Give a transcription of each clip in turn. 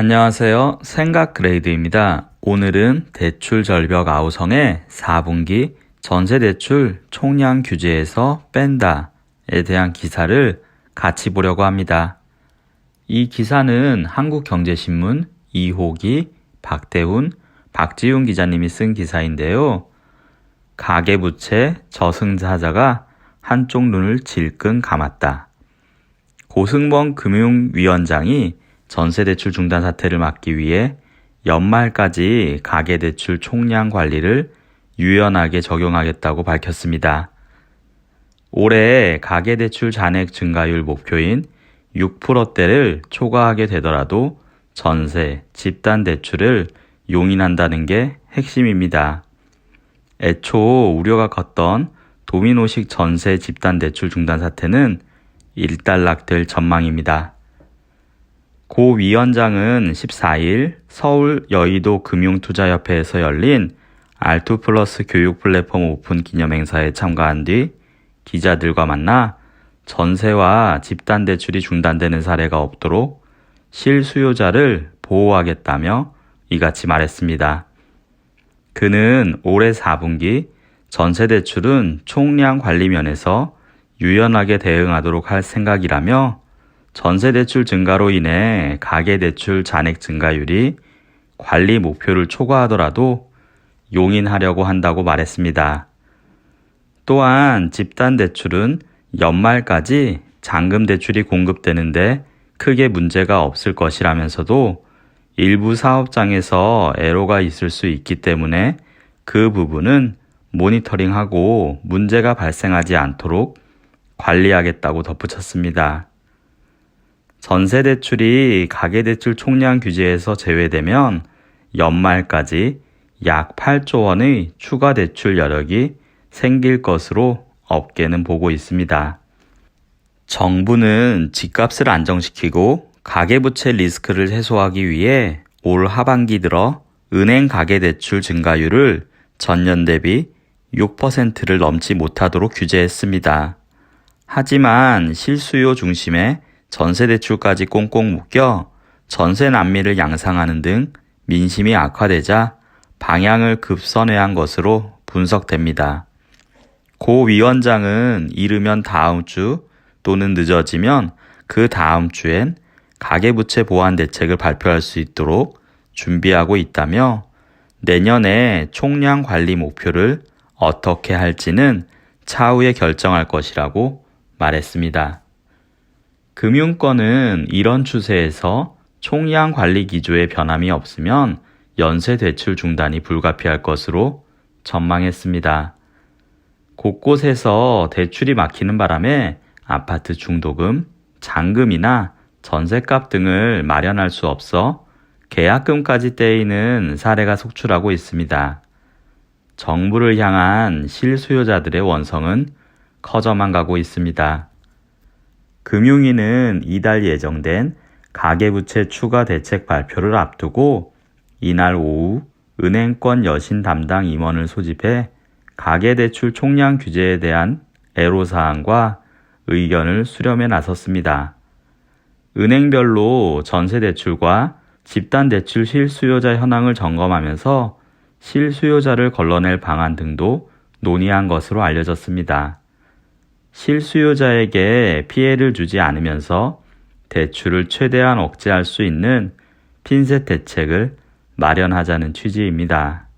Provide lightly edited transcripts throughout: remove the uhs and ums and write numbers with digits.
안녕하세요. 생각그레이드입니다. 오늘은 대출 절벽 아우성의 4분기 전세대출 총량 규제에서 뺀다에 대한 기사를 같이 보려고 합니다. 이 기사는 한국경제신문 이호기, 박대훈, 박지훈 기자님이 쓴 기사인데요. 가계부채 저승사자가 한쪽 눈을 질끈 감았다. 고승범 금융위원장이 전세대출 중단 사태를 막기 위해 연말까지 가계대출 총량 관리를 유연하게 적용하겠다고 밝혔습니다. 올해 가계대출 잔액 증가율 목표인 6%대를 초과하게 되더라도 전세, 집단대출을 용인한다는 게 핵심입니다. 애초 우려가 컸던 도미노식 전세 집단대출 중단 사태는 일단락될 전망입니다. 고 위원장은 14일 서울 여의도 금융투자협회에서 열린 R2플러스 교육 플랫폼 오픈 기념행사에 참가한 뒤 기자들과 만나 전세와 집단대출이 중단되는 사례가 없도록 실수요자를 보호하겠다며 이같이 말했습니다. 그는 올해 4분기 전세대출은 총량 관리 면에서 유연하게 대응하도록 할 생각이라며 전세대출 증가로 인해 가계대출 잔액 증가율이 관리 목표를 초과하더라도 용인하려고 한다고 말했습니다. 또한 집단대출은 연말까지 잔금대출이 공급되는데 크게 문제가 없을 것이라면서도 일부 사업장에서 애로가 있을 수 있기 때문에 그 부분은 모니터링하고 문제가 발생하지 않도록 관리하겠다고 덧붙였습니다. 전세대출이 가계대출 총량 규제에서 제외되면 연말까지 약 8조 원의 추가 대출 여력이 생길 것으로 업계는 보고 있습니다. 정부는 집값을 안정시키고 가계부채 리스크를 해소하기 위해 올 하반기 들어 은행 가계대출 증가율을 전년 대비 6%를 넘지 못하도록 규제했습니다. 하지만 실수요 중심의 전세대출까지 꽁꽁 묶여 전세 난미를 양상하는 등 민심이 악화되자 방향을 급선회한 것으로 분석됩니다. 고 위원장은 이르면 다음 주 또는 늦어지면 그 다음 주엔 가계부채 보완 대책을 발표할 수 있도록 준비하고 있다며 내년에 총량 관리 목표를 어떻게 할지는 차후에 결정할 것이라고 말했습니다. 금융권은 이런 추세에서 총량 관리 기조에 변함이 없으면 연쇄 대출 중단이 불가피할 것으로 전망했습니다. 곳곳에서 대출이 막히는 바람에 아파트 중도금, 잔금이나 전셋값 등을 마련할 수 없어 계약금까지 떼이는 사례가 속출하고 있습니다. 정부를 향한 실수요자들의 원성은 커져만 가고 있습니다. 금융위는 이달 예정된 가계부채 추가 대책 발표를 앞두고 이날 오후 은행권 여신 담당 임원을 소집해 가계대출 총량 규제에 대한 애로사항과 의견을 수렴에 나섰습니다. 은행별로 전세대출과 집단대출 실수요자 현황을 점검하면서 실수요자를 걸러낼 방안 등도 논의한 것으로 알려졌습니다. 실수요자에게 피해를 주지 않으면서 대출을 최대한 억제할 수 있는 핀셋 대책을 마련하자는 취지입니다.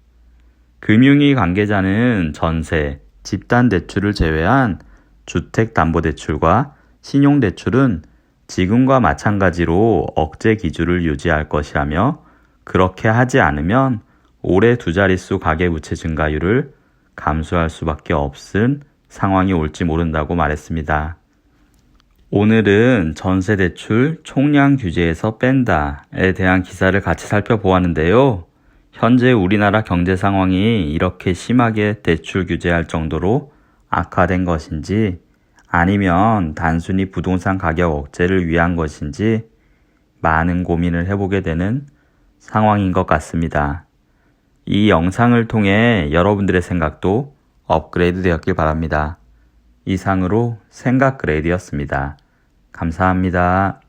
금융위 관계자는 전세, 집단대출을 제외한 주택담보대출과 신용대출은 지금과 마찬가지로 억제 기준을 유지할 것이라며 그렇게 하지 않으면 올해 두 자릿수 가계부채 증가율을 감수할 수밖에 없은 상황이 올지 모른다고 말했습니다. 오늘은 전세대출 총량 규제에서 뺀다에 대한 기사를 같이 살펴보았는데요. 현재 우리나라 경제 상황이 이렇게 심하게 대출 규제할 정도로 악화된 것인지 아니면 단순히 부동산 가격 억제를 위한 것인지 많은 고민을 해보게 되는 상황인 것 같습니다. 이 영상을 통해 여러분들의 생각도 업그레이드 되었길 바랍니다. 이상으로 생각그레이드였습니다. 감사합니다.